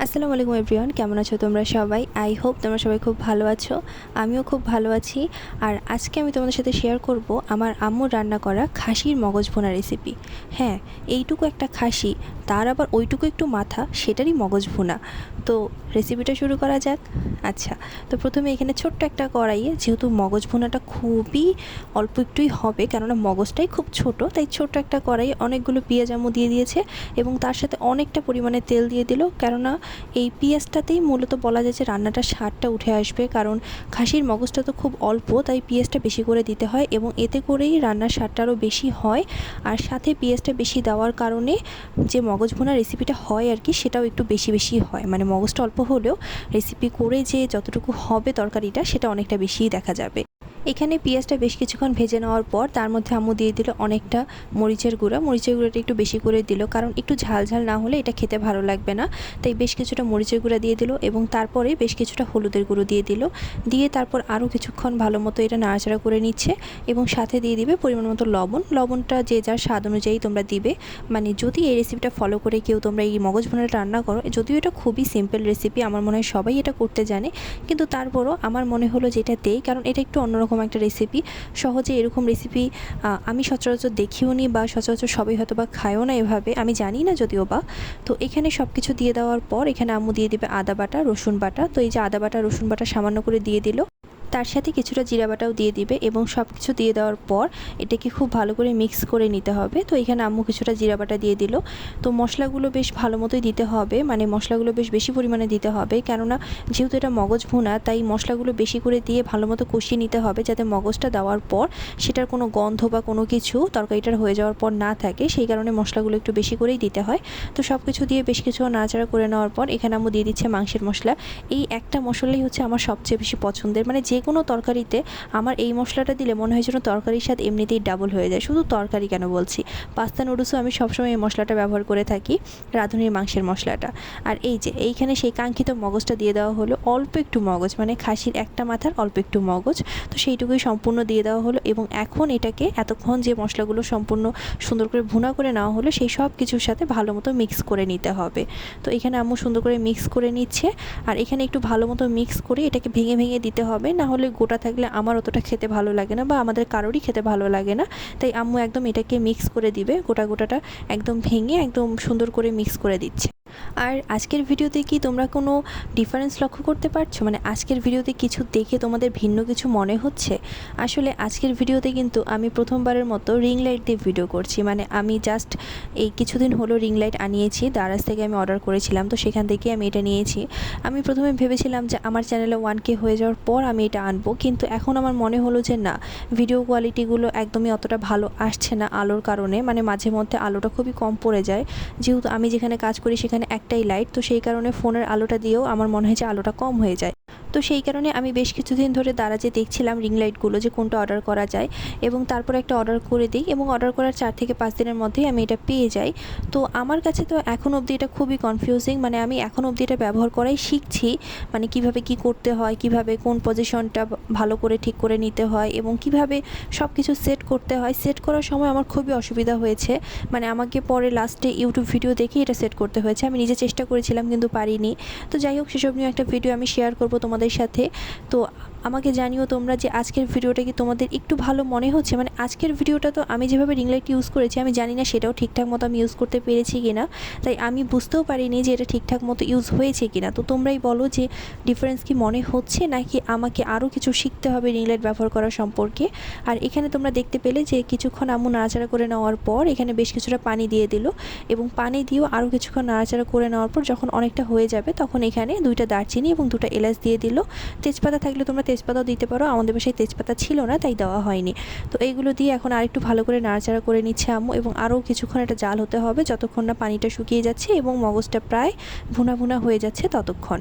আসসালামু আলাইকুম এভরিওয়ান, কেমন আছো তোমরা সবাই? আই হোপ তোমরা সবাই খুব ভালো আছো। আমিও খুব ভালো আছি। আর আজকে আমি তোমাদের সাথে শেয়ার করব আমার আম্মুর রান্না করা খাসির মগজ ভুনা রেসিপি। হ্যাঁ, এইটুকু একটা খাসি, তার আবার ওইটুকু একটু মাথা, সেটারই মগজ ভুনা। তো রেসিপিটা শুরু করা যাক। আচ্ছা, তো প্রথমে এখানে ছোট্ট একটা কড়াইয়ে, যেহেতু মগজ ভুনাটা খুবই অল্প একটুই হবে, কেননা মগজটাই খুব ছোট, তাই ছোট্ট একটা কড়াইয়ে অনেকগুলো পেঁয়াজ আম্মু দিয়ে দিয়েছে এবং তার সাথে অনেকটা পরিমাণে তেল দিয়ে দিল, কেননা এই পেঁয়াজটাতেই মূলত বলা যায় যে রান্নাটার স্বাদটা উঠে আসবে। কারণ খাসির মগজটা তো খুব অল্প, তাই পেঁয়াজটা বেশি করে দিতে হয় এবং এতে করেই রান্নার স্বাদটা আরও বেশি হয়। আর সাথে পেঁয়াজটা বেশি দেওয়ার কারণে যে মগজ ভুনা রেসিপিটা হয় আর কি, সেটাও একটু বেশি বেশি হয়। মানে মগজটা অল্প হলেও রেসিপি করে যে যতটুকু হবে তরকারিটা, সেটা অনেকটা বেশিই দেখা যাবে। এখানে পেঁয়াজটা বেশ কিছুক্ষণ ভেজে নেওয়ার পর তার মধ্যে আম্মু দিয়ে দিল অনেকটা মরিচের গুঁড়াটা একটু বেশি করে দিল, কারণ একটু ঝাল ঝাল না হলে এটা খেতে ভালো লাগবে না। তাই বেশ কিছুটা মরিচের গুঁড়া দিয়ে দিল এবং তারপরে বেশ কিছুটা হলুদের গুঁড়ো দিয়ে দিল। দিয়ে তারপর আরও কিছুক্ষণ ভালো মতো এটা নাড়াচাড়া করে নিচ্ছে এবং সাথে দিয়ে দিবে পরিমাণ মতো লবণ। লবণটা যে যার স্বাদ অনুযায়ী তোমরা দিবে। মানে যদি এই রেসিপিটা ফলো করে কেউ তোমরা এই মগজ ভুনাটা রান্না করো, যদিও এটা খুবই সিম্পল রেসিপি, আমার মনে হয় সবাই এটা করতে জানে, কিন্তু তারপরও আমার মনে হলো যে এটা দেই, কারণ এটা একটু অন্যরকম একটা রেসিপি। সহজে এরকম রেসিপি আমি সচরাচর দেখিও নি বা সচরাচর সবাই হয়তো বা খায়ও না এভাবে, আমি জানি না যদিও বা। তো এখানে সব কিছু দিয়ে দেওয়ার পর এখানে আম্মু দিয়ে দিবে আদা বাটা, রসুন বাটা। তো এই যে আদা বাটা রসুন বাটা সামান্য করে দিয়ে দিল, তার সাথে কিছুটা জিরা বাটাও দিয়ে দিবে এবং সব কিছু দিয়ে দেওয়ার পর এটাকে খুব ভালো করে মিক্স করে নিতে হবে। তো এখানে আম্মু কিছুটা জিরা বাটা দিয়ে দিল। তো মশলাগুলো বেশ ভালো মতোই দিতে হবে, মানে মশলাগুলো বেশ বেশি পরিমাণে দিতে হবে, কেননা যেহেতু এটা মগজ ভুনা, তাই মশলাগুলো বেশি করে দিয়ে ভালো মতো কষিয়ে নিতে হবে, যাতে মগজটা দেওয়ার পর সেটার কোনো গন্ধ বা কোনো কিছু তরকারিটার হয়ে যাওয়ার পর না থাকে, সেই কারণে মশলাগুলো একটু বেশি করেই দিতে হয়। তো সব কিছু দিয়ে বেশ কিছু নাড়াচাড়া করে নেওয়ার পর এখানে আম্মু দিয়ে দিচ্ছে মাংসের মশলা। এই একটা মশলাই হচ্ছে আমার সবচেয়ে বেশি পছন্দের, মানে যে কোনো তরকারিতে আমার এই মশলাটা দিলে মনে হয় যেন তরকারির স্বাদ এমনিতেই ডাবল হয়ে যায়। শুধু তরকারি কেন বলছি, পাস্তা নুডলসও আমি সবসময় এই মশলাটা ব্যবহার করে থাকি, রাঁধুনির মাংসের মশলাটা। আর এই যে এইখানে সেই কাঙ্ক্ষিত মগজটা দিয়ে দেওয়া হলো, অল্প একটু মগজ, মানে খাসির একটা মাথার অল্প একটু মগজ, তো সেইটুকুই সম্পূর্ণ দিয়ে দেওয়া হলো। এবং এখন এটাকে এতক্ষণ যে মশলাগুলো সম্পূর্ণ সুন্দর করে ভুনা করে নেওয়া হলো, সেই সব কিছুর সাথে ভালো মতো মিক্স করে নিতে হবে। তো এখানে আম্মু সুন্দর করে মিক্স করে নিচ্ছে। আর এখানে একটু ভালো মতো মিক্স করে এটাকে ভেঙে ভেঙে দিতে হবে, না হলে গোটা থাকলে আমার অতটা খেতে ভালো লাগে না বা আমাদের কারোরই খেতে ভালো লাগে না। তাই আম্মু একদম এটাকে মিক্স করে দিবে, গোটাটা একদম ভেঙে একদম সুন্দর করে মিক্স করে দিচ্ছে। আর আজকের ভিডিওতে কি তোমরা কোনো ডিফারেন্স লক্ষ্য করতে পারছো? মানে আজকের ভিডিওতে কিছু দেখে তোমাদের ভিন্ন কিছু মনে হচ্ছে? আসলে আজকের ভিডিওতে কিন্তু আমি প্রথমবারের মতো রিং লাইট দিয়ে ভিডিও করছি। মানে আমি জাস্ট এই কিছুদিন হলো রিং লাইট আনিয়েছি, দারাজ থেকে আমি অর্ডার করেছিলাম, তো সেখান থেকে আমি এটা নিয়েছি। আমি প্রথমে ভেবেছিলাম যে আমার চ্যানেলে 1K হয়ে যাওয়ার পর আমি এটা আনবো, কিন্তু এখন আমার মনে হলো যে না, ভিডিও কোয়ালিটিগুলো একদমই অতটা ভালো আসছে না আলোর কারণে। মানে মাঝে মধ্যে আলোটা খুবই কম পড়ে যায়, যেহেতু আমি যেখানে কাজ করি সেখানে একটাই লাইট, তো সেই কারণে ফোনের আলোটা দিয়েও আমার মনে হয় যে আলোটা কম হয়ে যায়। তো সেই কারণে আমি বেশ কিছুদিন ধরে দারাজে দেখছিলাম রিং লাইটগুলো যে কোনটা অর্ডার করা যায়, এবং তারপর একটা অর্ডার করে দিই এবং অর্ডার করার 4 থেকে 5 দিনের মধ্যেই আমি এটা পেয়ে যাই। তো আমার কাছে তো এখন অবধি এটা খুবই কনফিউজিং, মানে আমি এখন অবধি এটা ব্যবহার করাই শিখছি। মানে কিভাবে কি করতে হয়, কিভাবে কোন পজিশনটা ভালো করে ঠিক করে নিতে হয় এবং কিভাবে সব কিছু সেট করতে হয়। সেট করার সময় আমার খুবই অসুবিধা হয়েছে, মানে আমাকে পরে লাস্টে ইউটিউব ভিডিও দেখে এটা সেট করতে হয়েছে। আমি নিজে চেষ্টা করেছিলাম কিন্তু পারিনি। তো যাই হোক, সেসব নিয়ে একটা ভিডিও আমি শেয়ার করব তোমাদের সাথে। তো আমাকে জানিও তোমরা যে আজকের ভিডিওটা কি তোমাদের একটু ভালো মনে হচ্ছে? মানে আজকের ভিডিওটা তো আমি যেভাবে রিং লাইট ইউজ করেছি, আমি জানি না সেটাও ঠিকঠাক মতো আমি ইউজ করতে পেরেছি কিনা, তাই আমি বুঝতেও পারিনি যে এটা ঠিকঠাক মতো ইউজ হয়েছে কিনা। তো তোমরাই বলো যে ডিফারেন্স কি মনে হচ্ছে, নাকি আমাকে আরও কিছু শিখতে হবে রিং লাইট ব্যবহার করা সম্পর্কে। আর এখানে তোমরা দেখতে পেলে যে কিছুক্ষণ আম্মু নাড়াচাড়া করে নেওয়ার পর এখানে বেশ কিছুটা পানি দিয়ে দিল, এবং পানি দিয়েও আরও কিছুক্ষণ নাড়াচাড়া করে নেওয়ার পর যখন অনেকটা হয়ে যাবে, তখন এখানে 2টা দারচিনি এবং 2টা এলাচ দিয়ে দিল। তেজপাতা থাকলে তোমরা তেজপাতাও দিতে পারো, আমাদের বাসায় তেজপাতা ছিল না তাই দেওয়া হয়নি। তো এইগুলো দিয়ে এখন আরেকটু ভালো করে নাড়াচাড়া করে নিচ্ছে আম্মু, এবং আরও কিছুক্ষণ এটা জাল হতে হবে যতক্ষণ না পানিটা শুকিয়ে যাচ্ছে এবং মগজটা প্রায় ভুনা ভুনা হয়ে যাচ্ছে ততক্ষণ।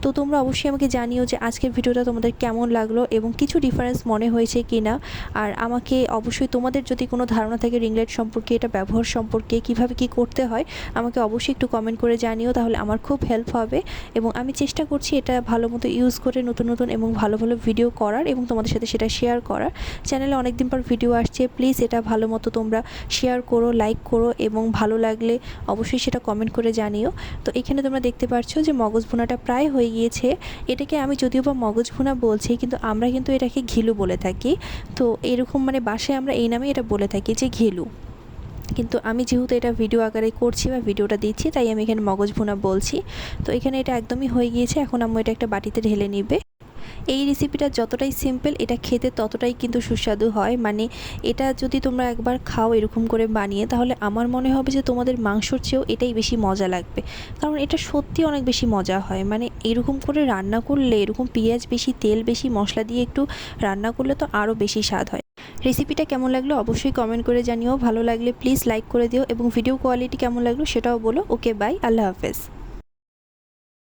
তো তোমরা অবশ্যই আমাকে জানিও যে আজকের ভিডিওটা তোমাদের কেমন লাগলো এবং কিছু ডিফারেন্স মনে হয়েছে কি না। আর আমাকে অবশ্যই তোমাদের যদি কোনো ধারণা থাকে রিং লাইট সম্পর্কে, এটা ব্যবহার সম্পর্কে, কিভাবে কি করতে হয়, আমাকে অবশ্যই একটু কমেন্ট করে জানিও, তাহলে আমার খুব হেল্প হবে। এবং আমি চেষ্টা করছি এটা ভালো মতো ইউজ করে নতুন নতুন এবং ভালো ভালো হলো ভিডিও করার এবং তোমাদের সাথে সেটা শেয়ার করার। চ্যানেলে অনেক দিন পর ভিডিও আসছে, প্লিজ এটা ভালো মতো তোমরা শেয়ার করো, লাইক করো এবং ভালো লাগলে অবশ্যই সেটা কমেন্ট করে জানিও। তো এখানে তোমরা দেখতে পাচ্ছ যে মগজ ভুনাটা প্রায় হয়ে গিয়েছে। এটাকে আমি যদিও বা মগজ ভুনা বলছি, কিন্তু আমরা কিন্তু এটাকে ঘিলু বলে থাকি। তো এরকম মানে বাসায় আমরা এই নামে এটা বলে থাকি যে ঘিলু, কিন্তু আমি যেহেতু এটা ভিডিও আকারে করছি বা ভিডিওটা দিচ্ছি, তাই আমি এখানে মগজ ভুনা বলছি। তো এখানে এটা একদমই হয়ে গিয়েছে। এখন আম্মু এটা একটা বাটিতে ঢেলে নেবে। এই রেসিপিটা যতটাই সিম্পল, এটা খেতে ততটাই কিন্তু সুস্বাদু হয়। মানে এটা যদি তোমরা একবার খাও এরকম করে বানিয়ে, তাহলে আমার মনে হবে যে তোমাদের মাংসর চেয়েও এটাই বেশি মজা লাগবে, কারণ এটা সত্যি অনেক বেশি মজা হয়। মানে এরকম করে রান্না করলে, এরকম পেঁয়াজ বেশি, তেল বেশি, মশলা দিয়ে একটু রান্না করলে তো আরও বেশি স্বাদ হয়। রেসিপিটা কেমন লাগলো অবশ্যই কমেন্ট করে জানিও। ভালো লাগলে প্লিজ লাইক করে দিও এবং ভিডিও কোয়ালিটি কেমন লাগলো সেটাও বলো। ওকে, বাই, আল্লাহ হাফেজ।